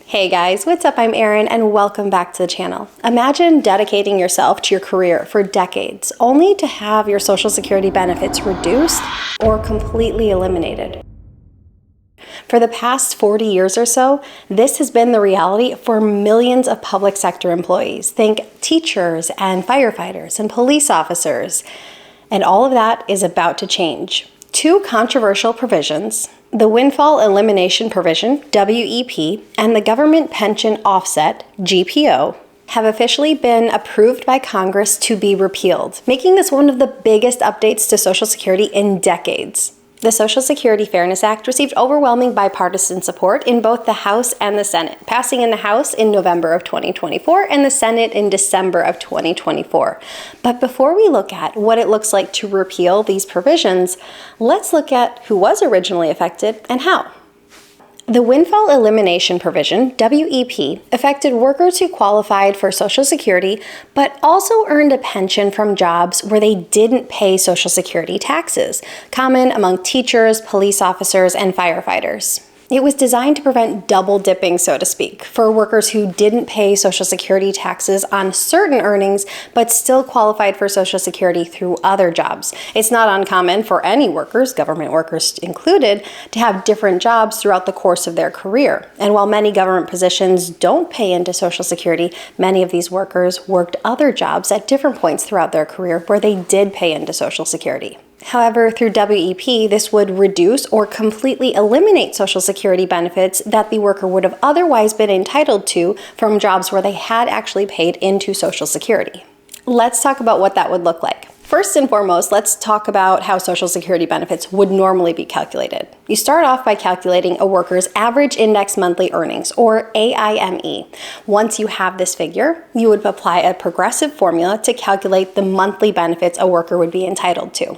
Hey guys, what's up? I'm Erin and welcome back to the channel. Imagine dedicating yourself to your career for decades only to have your Social Security benefits reduced or completely eliminated. For the past 40 years or so, this has been the reality for millions of public sector employees. Think teachers and firefighters and police officers. And all of that is about to change. Two controversial provisions, the Windfall Elimination Provision, WEP, and the Government Pension Offset, GPO, have officially been approved by Congress to be repealed, making this one of the biggest updates to Social Security in decades. The Social Security Fairness Act received overwhelming bipartisan support in both the House and the Senate, passing in the House in November of 2024 and the Senate in December of 2024. But before we look at what it looks like to repeal these provisions, let's look at who was originally affected and how. The Windfall Elimination Provision, WEP, affected workers who qualified for Social Security but also earned a pension from jobs where they didn't pay Social Security taxes, common among teachers, police officers, and firefighters. It was designed to prevent double dipping, so to speak, for workers who didn't pay Social Security taxes on certain earnings but still qualified for Social Security through other jobs. It's not uncommon for any workers, government workers included, to have different jobs throughout the course of their career. And while many government positions don't pay into Social Security, many of these workers worked other jobs at different points throughout their career where they did pay into Social Security. However, through WEP, this would reduce or completely eliminate Social Security benefits that the worker would have otherwise been entitled to from jobs where they had actually paid into Social Security. Let's talk about what that would look like. First and foremost, let's talk about how Social Security benefits would normally be calculated. You start off by calculating a worker's average index monthly earnings, or AIME. Once you have this figure, you would apply a progressive formula to calculate the monthly benefits a worker would be entitled to.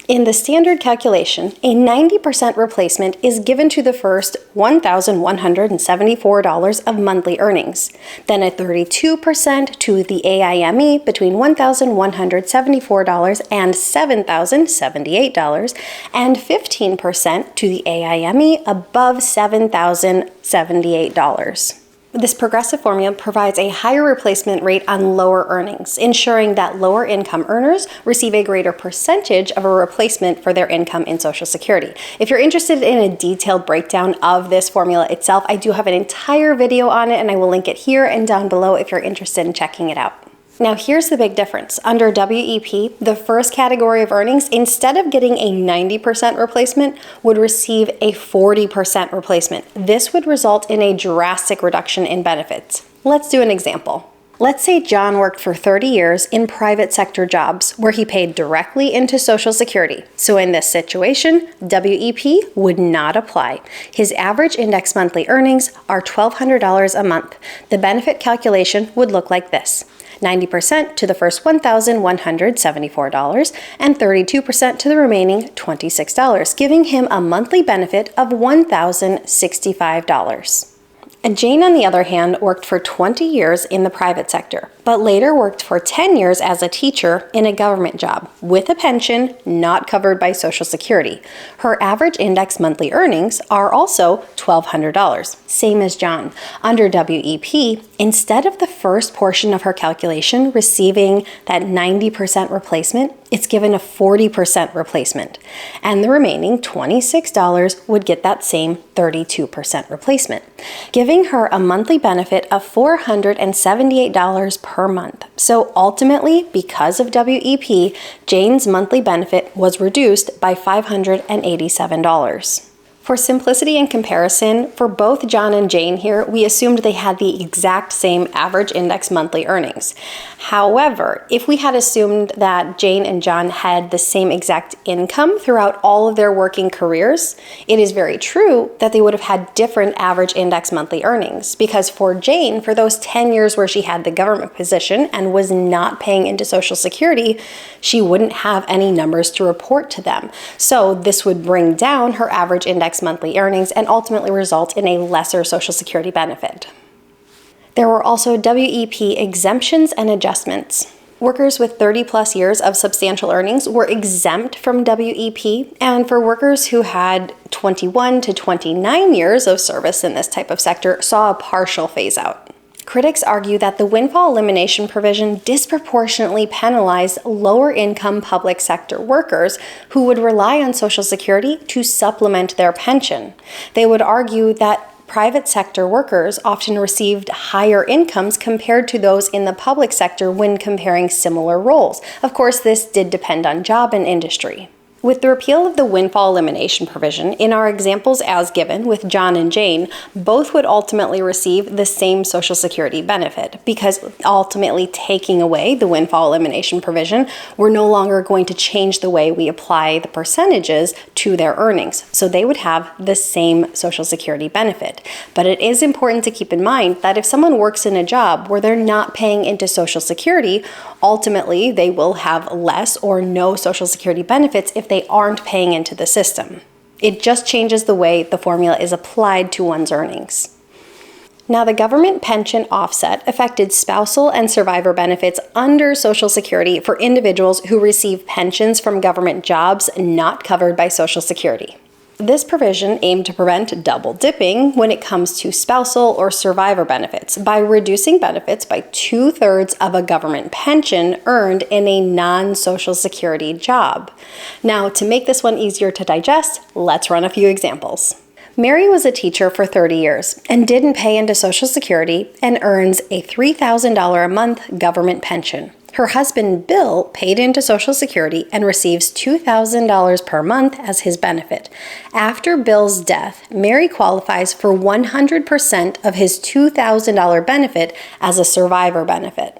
In the standard calculation, a 90% replacement is given to the first $1,174 of monthly earnings, then a 32% to the AIME between $1,174 and $7,078, and 15% to the AIME above $7,078. This progressive formula provides a higher replacement rate on lower earnings, ensuring that lower income earners receive a greater percentage of a replacement for their income in Social Security. If you're interested in a detailed breakdown of this formula itself, I do have an entire video on it and I will link it here and down below if you're interested in checking it out. Now here's the big difference. Under WEP, the first category of earnings, instead of getting a 90% replacement, would receive a 40% replacement. This would result in a drastic reduction in benefits. Let's do an example. Let's say John worked for 30 years in private sector jobs where he paid directly into Social Security. So in this situation, WEP would not apply. His average index monthly earnings are $1,200 a month. The benefit calculation would look like this: 90% to the first $1,174 and 32% to the remaining $26, giving him a monthly benefit of $1,065. And Jane, on the other hand, worked for 20 years in the private sector, but later worked for 10 years as a teacher in a government job with a pension not covered by Social Security. Her average index monthly earnings are also $1,200, same as John. Under WEP, instead of the first portion of her calculation receiving that 90% replacement, it's given a 40% replacement, and the remaining $26 would get that same 32% replacement, giving her a monthly benefit of $478 per month. So ultimately, because of WEP, Jane's monthly benefit was reduced by $587. For simplicity and comparison, for both John and Jane here, we assumed they had the exact same average index monthly earnings. However, if we had assumed that Jane and John had the same exact income throughout all of their working careers, it is very true that they would have had different average index monthly earnings. Because for Jane, for those 10 years where she had the government position and was not paying into Social Security, she wouldn't have any numbers to report to them. So this would bring down her average index monthly earnings and ultimately result in a lesser Social Security benefit. There were also WEP exemptions and adjustments. Workers with 30 plus years of substantial earnings were exempt from WEP, and for workers who had 21 to 29 years of service in this type of sector saw a partial phase out. Critics argue that the windfall elimination provision disproportionately penalized lower income public sector workers who would rely on Social Security to supplement their pension. They would argue that private sector workers often received higher incomes compared to those in the public sector when comparing similar roles. Of course, this did depend on job and industry. With the repeal of the windfall elimination provision, in our examples as given with John and Jane, both would ultimately receive the same Social Security benefit, because ultimately taking away the windfall elimination provision, we're no longer going to change the way we apply the percentages to their earnings. So they would have the same Social Security benefit. But it is important to keep in mind that if someone works in a job where they're not paying into Social Security, ultimately they will have less or no Social Security benefits if they aren't paying into the system. It just changes the way the formula is applied to one's earnings. Now, the government pension offset affected spousal and survivor benefits under Social Security for individuals who receive pensions from government jobs not covered by Social Security. This provision aimed to prevent double dipping when it comes to spousal or survivor benefits by reducing benefits by 2/3 of a government pension earned in a non-Social Security job. Now, to make this one easier to digest, let's run a few examples. Mary was a teacher for 30 years and didn't pay into Social Security and earns a $3,000 a month government pension. Her husband, Bill, paid into Social Security and receives $2,000 per month as his benefit. After Bill's death, Mary qualifies for 100% of his $2,000 benefit as a survivor benefit.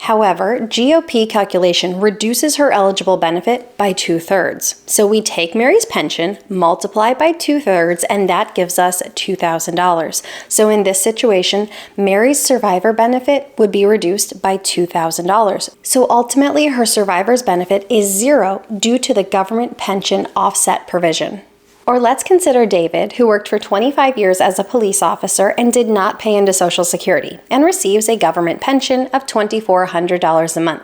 However, GOP calculation reduces her eligible benefit by 2/3. So we take Mary's pension, multiply by 2/3, and that gives us $2,000. So in this situation, Mary's survivor benefit would be reduced by $2,000. So ultimately, her survivor's benefit is zero due to the government pension offset provision. Or let's consider David, who worked for 25 years as a police officer and did not pay into Social Security and receives a government pension of $2,400 a month.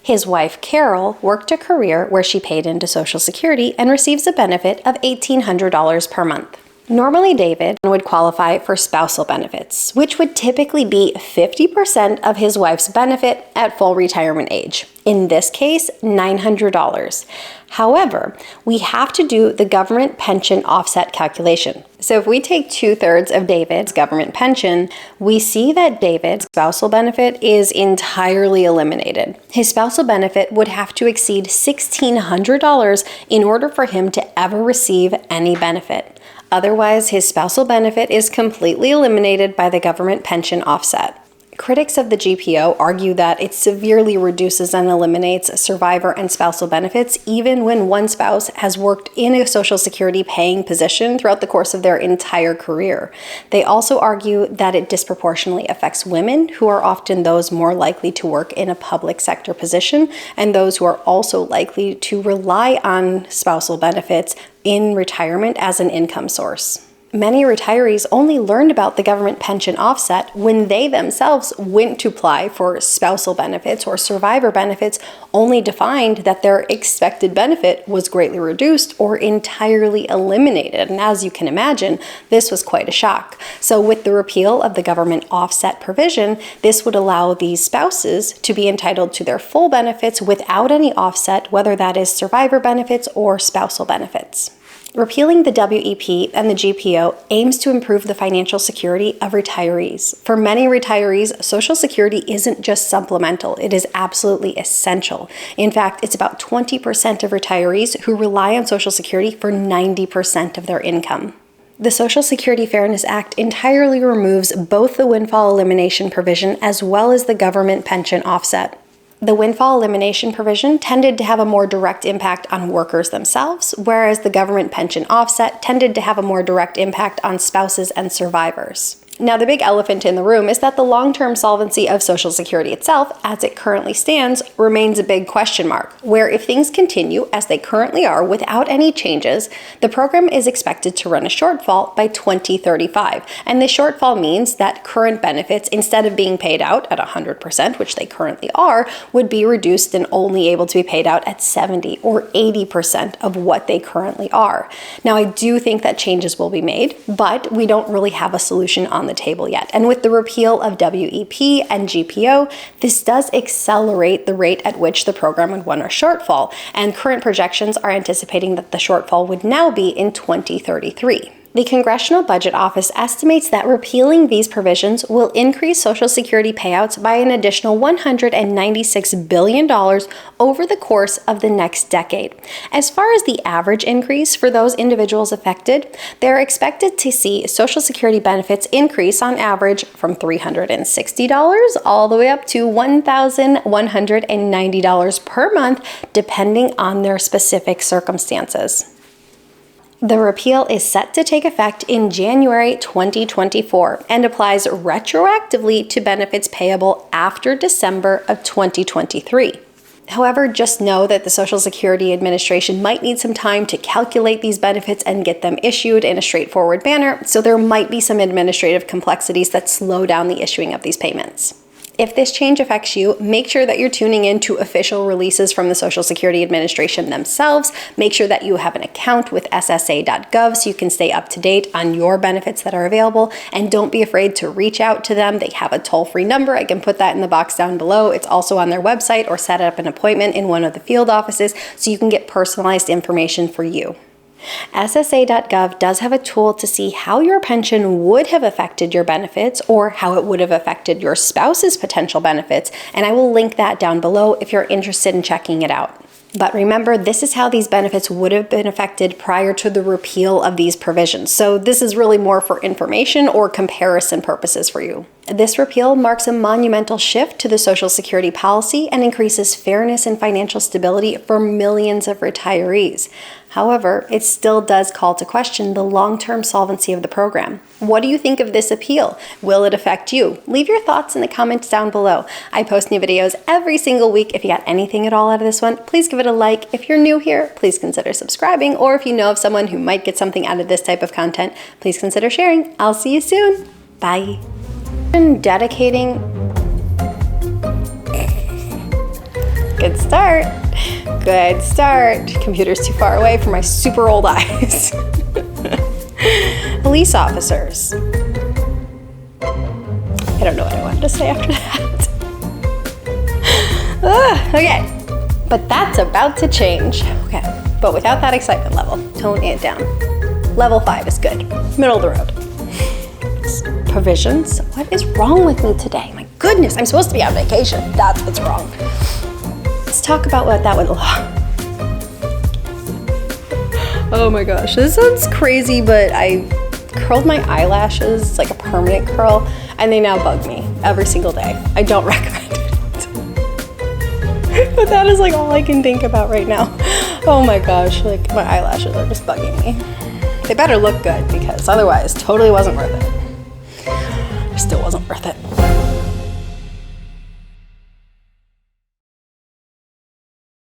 His wife, Carol, worked a career where she paid into Social Security and receives a benefit of $1,800 per month. Normally, David would qualify for spousal benefits, which would typically be 50% of his wife's benefit at full retirement age. In this case, $900. However, we have to do the government pension offset calculation. So if we take 2/3 of David's government pension, we see that David's spousal benefit is entirely eliminated. His spousal benefit would have to exceed $1,600 in order for him to ever receive any benefit. Otherwise, his spousal benefit is completely eliminated by the government pension offset. Critics of the GPO argue that it severely reduces and eliminates survivor and spousal benefits even when one spouse has worked in a Social Security paying position throughout the course of their entire career. They also argue that it disproportionately affects women, who are often those more likely to work in a public sector position, and those who are also likely to rely on spousal benefits in retirement as an income source. Many retirees only learned about the government pension offset when they themselves went to apply for spousal benefits or survivor benefits, only to find that their expected benefit was greatly reduced or entirely eliminated. And as you can imagine, this was quite a shock. So with the repeal of the government offset provision, this would allow these spouses to be entitled to their full benefits without any offset, whether that is survivor benefits or spousal benefits. Repealing the WEP and the GPO aims to improve the financial security of retirees. For many retirees, Social Security isn't just supplemental, it is absolutely essential. In fact, it's about 20% of retirees who rely on Social Security for 90% of their income. The Social Security Fairness Act entirely removes both the windfall elimination provision as well as the government pension offset. The windfall elimination provision tended to have a more direct impact on workers themselves, whereas the government pension offset tended to have a more direct impact on spouses and survivors. Now, the big elephant in the room is that the long-term solvency of Social Security itself, as it currently stands, remains a big question mark, where if things continue as they currently are without any changes, the program is expected to run a shortfall by 2035. And this shortfall means that current benefits, instead of being paid out at 100%, which they currently are, would be reduced and only able to be paid out at 70 or 80% of what they currently are. Now, I do think that changes will be made, but we don't really have a solution on the table yet. And with the repeal of WEP and GPO, this does accelerate the rate at which the program would run a shortfall, and current projections are anticipating that the shortfall would now be in 2033. The Congressional Budget Office estimates that repealing these provisions will increase Social Security payouts by an additional $196 billion over the course of the next decade. As far as the average increase for those individuals affected, they're expected to see Social Security benefits increase on average from $360 all the way up to $1,190 per month, depending on their specific circumstances. The repeal is set to take effect in January 2024 and applies retroactively to benefits payable after December of 2023. However, just know that the Social Security Administration might need some time to calculate these benefits and get them issued in a straightforward manner, so there might be some administrative complexities that slow down the issuing of these payments. If this change affects you, make sure that you're tuning in to official releases from the Social Security Administration themselves. Make sure that you have an account with SSA.gov so you can stay up to date on your benefits that are available, and don't be afraid to reach out to them. They have a toll-free number. I can put that in the box down below. It's also on their website, or set up an appointment in one of the field offices so you can get personalized information for you. SSA.gov does have a tool to see how your pension would have affected your benefits, or how it would have affected your spouse's potential benefits, and I will link that down below if you're interested in checking it out. But remember, this is how these benefits would have been affected prior to the repeal of these provisions. So this is really more for information or comparison purposes for you. This repeal marks a monumental shift to the Social Security policy and increases fairness and financial stability for millions of retirees. However, it still does call to question the long-term solvency of the program. What do you think of this appeal? Will it affect you? Leave your thoughts in the comments down below. I post new videos every single week. If you got anything at all out of this one, please give it a like. If you're new here, please consider subscribing, or if you know of someone who might get something out of this type of content, please consider sharing. I'll see you soon. Bye. Dedicating. Good start. Good start. Computer's too far away for my super old eyes. Police officers. I don't know what I wanted to say after that. Okay, but that's about to change. Okay, but without that excitement level, tone it down. Level 5 is good. Middle of the road. Provisions. What is wrong with me today? My goodness, I'm supposed to be on vacation. That's what's wrong. Let's talk about what that would look. Oh my gosh, this sounds crazy, but I curled my eyelashes. It's like a permanent curl, and they now bug me every single day. I don't recommend it. But that is like all I can think about right now. Oh my gosh, like my eyelashes are just bugging me. They better look good, because otherwise, totally wasn't worth it. It still wasn't worth it.